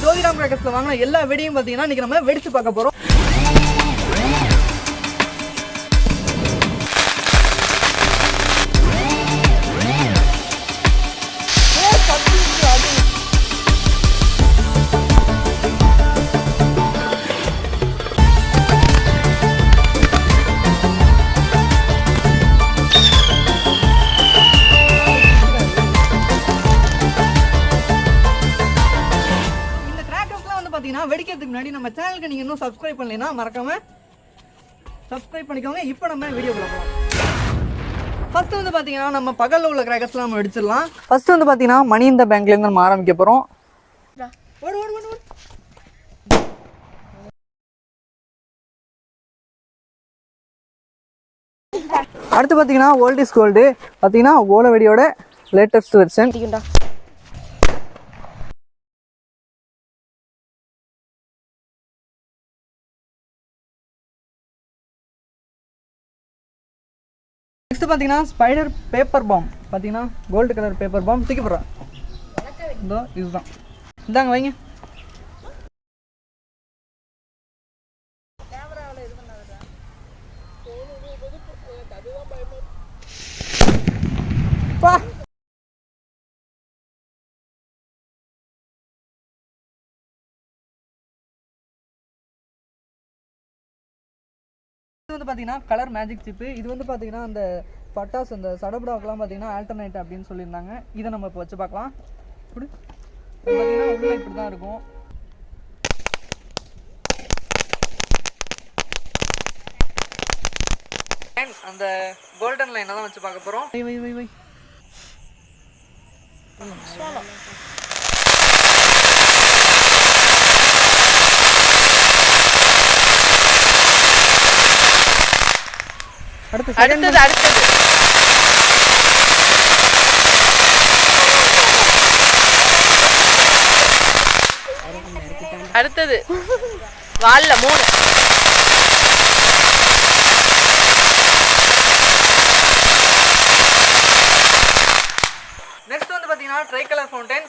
ஜோதிராம் கிராக்கர்ஸ்ல வாங்கின எல்லா வெடியும் பார்த்தீங்கன்னா இன்னைக்கு நம்ம வெடிச்சு பார்க்க போறோம். வெடிக்கிறதுக்கு முன்னாடி நம்ம சேனலுக்கு நீங்க இன்னும் சப்ஸ்கிரைப் பண்ணலைன்னா மறக்காம சப்ஸ்கிரைப் பண்ணிக்கோங்க. இப்போ நம்ம வீடியோக்குள்ள போகலாம். ஃபர்ஸ்ட் வந்து பாத்தீங்கன்னா நம்ம பகல்ல உள்ள கிராக்கர்ஸ்லாம் நம்ம வெடிச்சிடலாம். ஃபர்ஸ்ட் வந்து பாத்தீங்கன்னா மணி இந்த பேங்க்ல இருந்து நம்ம ஆரம்பிக்க போறோம். அடுத்து பாத்தீங்கன்னா ஓல்ட் இஸ் கோல்டு பாத்தீங்கன்னா ஓல வெடியோட லேட்டஸ்ட் வெர்ஷன். நெக்ஸ்ட் பாத்தீங்கன்னா ஸ்பைடர் பேப்பர் பாம் பாத்தீங்கன்னா கோல்டு கலர் பேப்பர் பாம் தூக்கி போடுறேன். இதோ இதுதான், இந்தாங்க வைங்க. இது வந்து பாத்தீங்கன்னா கலர் மேஜிக் சிப்பு. இது வந்து பாத்தீங்கன்னா அந்த பட்டாசு அந்த சடபுடாக்கெல்லாம் பாத்தீங்கன்னா ஆல்டர்னேட் அப்படின்னு சொல்லியிருந்தாங்க. இதை நம்ம இப்போ வச்சு பார்க்கலாம். பாத்தீங்கன்னா உள்ள இப்படிதான் இருக்கும். அந்த கோல்டன் லைனை தான் வச்சு பார்க்க போறோம். வை வை வை வை அடுத்தது அடுத்தது வால்ல 3. நெக்ஸ்ட் வந்து பாத்தீங்கன்னா ட்ரை கலர் ஃபவுண்டன்.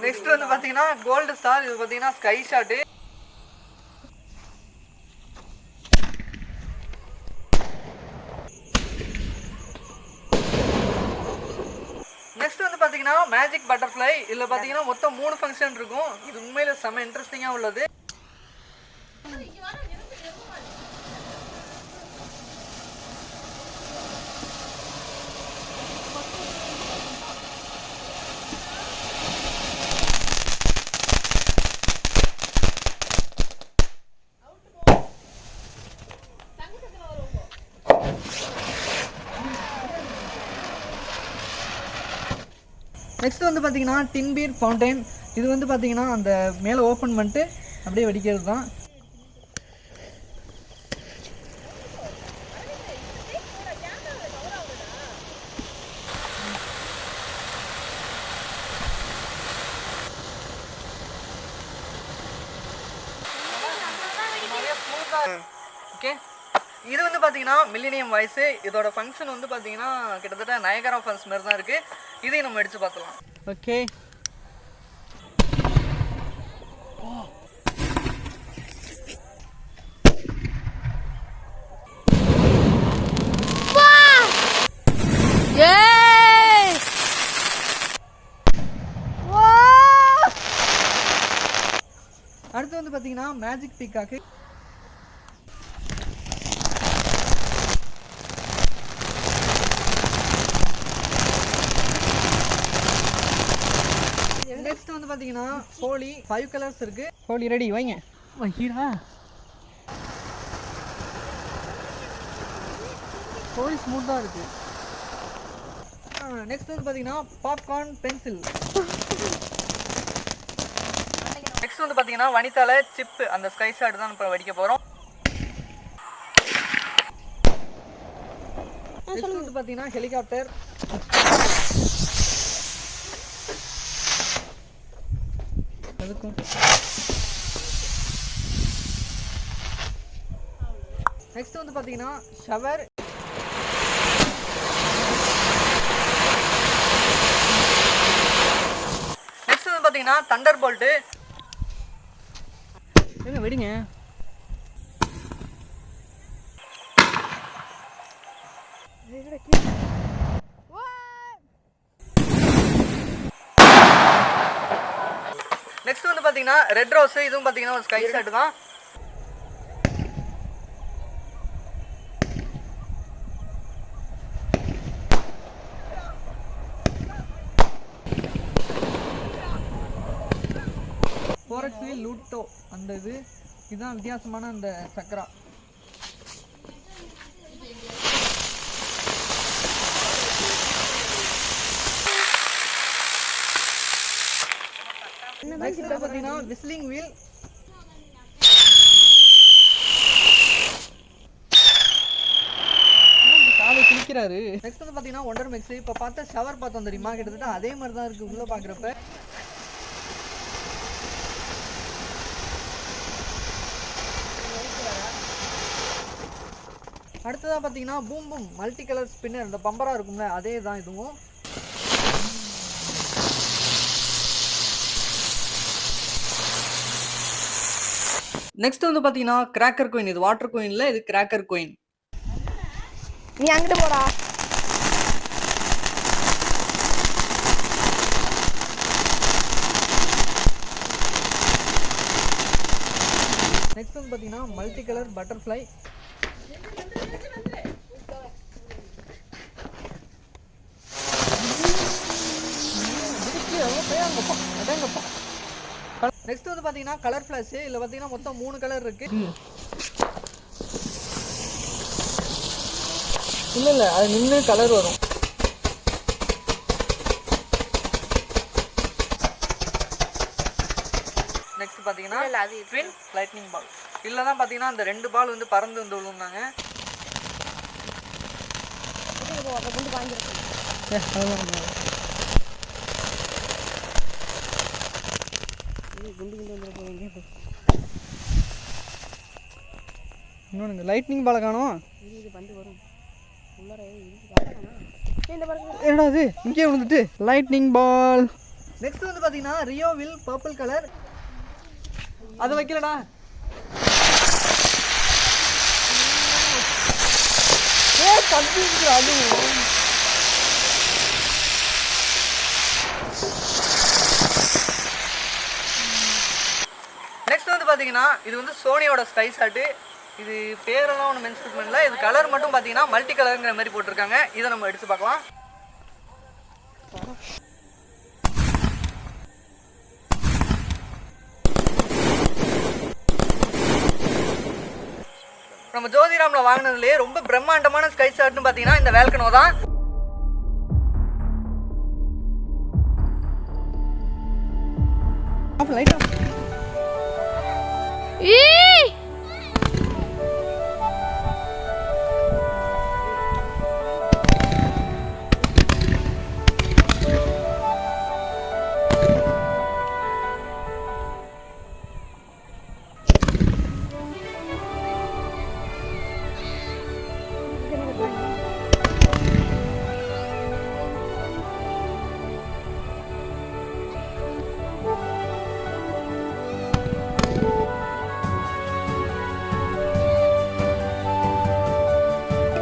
நெக்ஸ்ட் வந்து பாத்தீங்கன்னா கோல்டு ஸ்டார். இது பாத்தீங்கன்னா ஸ்கை ஷாட். நெக்ஸ்ட் வந்து பாத்தீங்கன்னா மேஜிக் பட்டர்ஃப்ளை. இதுல பாத்தீங்கன்னா மொத்தம் 3 ஃபங்க்ஷன் இருக்கும். இது உண்மையில செம இன்ட்ரெஸ்டிங்கா உள்ளது. நெக்ஸ்ட் வந்து பார்த்தீங்கன்னா டின் பீர் ஃபவுண்டைன். இது வந்து பார்த்தீங்கன்னா அந்த மேலே ஓப்பன் பண்ணிட்டு அப்படியே வெடிக்கிறது தான். ஓகே, இது வந்து பார்த்தீங்கன்னா மில்லினியம் வாய்ஸ். இதோட ஃபங்க்ஷன் வந்து பார்த்தீங்கன்னா கிட்டத்தட்ட நயகரா ஃபால்ஸ் மாதிரி தான் இருக்குது. இதையும் நம்ம எடுத்து பார்க்கலாம். ஓகே, அடுத்து வந்து பார்த்தீங்கன்னா மேஜிக் பீகாக்கு. நெக்ஸ்ட் வந்து பாத்தீங்கன்னா ஹோலி 5 கலர்ஸ் இருக்கு. ஹோலி ரெடி வைங்க. வைடா, ஹோலி ஸ்மூத்தா இருக்கு. நெக்ஸ்ட் வந்து பாத்தீங்கன்னா பாப்கார்ன் பென்சில். நெக்ஸ்ட் வந்து பாத்தீங்கன்னா வனிதால சிப் அந்த ஸ்கை ஷாட் தான் இப்ப வெடிக்க போறோம். நெக்ஸ்ட் வந்து பாத்தீங்கன்னா ஹெலிகாப்டர். அதுக்கும் நெக்ஸ்ட் வந்து பார்த்தீங்கன்னா ஷவர். நெக்ஸ்ட் வந்து பார்த்தீங்கன்னா தண்டர் போல்ட்டு. எங்க வெடிங்க. நெக்ஸ்ட் வந்து பார்த்தீங்கன்னா ரெட் ரோஸ். இதுவும் பார்த்தீங்கன்னா ஒரு ஸ்கை ஷாட் தான். ஃபோரெக்ஸ் லூட்டோ அந்த இதுதான் வித்தியாசமான அந்த சக்கரா. நெக்ஸ்ட் பார்த்தீங்கன்னா விஸ்லிங் வீல். காலை கிழிக்கிறாரு. நெக்ஸ்ட் வந்து பார்த்தீங்கன்னா ஒண்டர் மிக்ஸ். இப்போ பார்த்தா ஷவர் பார்த்தோம் தெரியுமா, கிட்டத்தட்ட அதே மாதிரி தான் இருக்குது உள்ளே பார்க்குறப்ப. அடுத்ததாக பார்த்தீங்கன்னா boom boom multi colour spinner. இந்த பம்பராக இருக்கும்ல அதே தான் இதுவும். நெக்ஸ்ட் வந்து பார்த்தீங்கன்னா கிராக்கர் கோயின். இது வாட்டர் கோயின்ல, இது கிராக்கர் கோயின். நீ அங்கிட்டு போடா. நெக்ஸ்ட் வந்து பார்த்தீங்கன்னா மல்டி கலர் பட்டர்ஃப்ளை. நெக்ஸ்ட் வந்து பார்த்தீங்கன்னா கலர் ஃபிளாஷ். இதில் பார்த்தீங்கன்னா மொத்தம் 3 கலர் இருக்கு. இல்லை அது நின்று கலர் வரும். நெக்ஸ்ட் பார்த்தீங்கன்னா ட்வின் லைட்னிங் பால். இதில் தான் பார்த்தீங்கன்னா அந்த 2 பால் வந்து பறந்து வந்து விழுந்தாங்க. இன்னொன்று லைட்னிங் பாலை காணும். என்னடா அது இங்கே விழுந்துட்டு. லைட்னிங் பால். நெக்ஸ்ட் வந்து பார்த்தீங்கன்னா ரியோ வில் பர்பிள் கலர். அதை வைக்கலடா. அது நெக்ஸ்ட் வந்து பார்த்தீங்கன்னா இது வந்து சோனியோட ஸ்கை ஷாட்டு. இது பேரெல்லாம் ஒன்று மென்ஷன் பண்ணல. இது கலர் மட்டும் பார்த்தீங்கன்னா மல்டி கலருங்கிற மாதிரி போட்டிருக்காங்க. இதை நம்ம எடுத்து பார்க்கலாம். நம்ம ஜோதிராமில் வாங்கினதுலேயே ரொம்ப பிரம்மாண்டமான ஸ்கை ஷாட்னு பார்த்தீங்கன்னா இந்த வேல்கனோ தான்.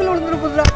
விழுந்துரு புதுரா.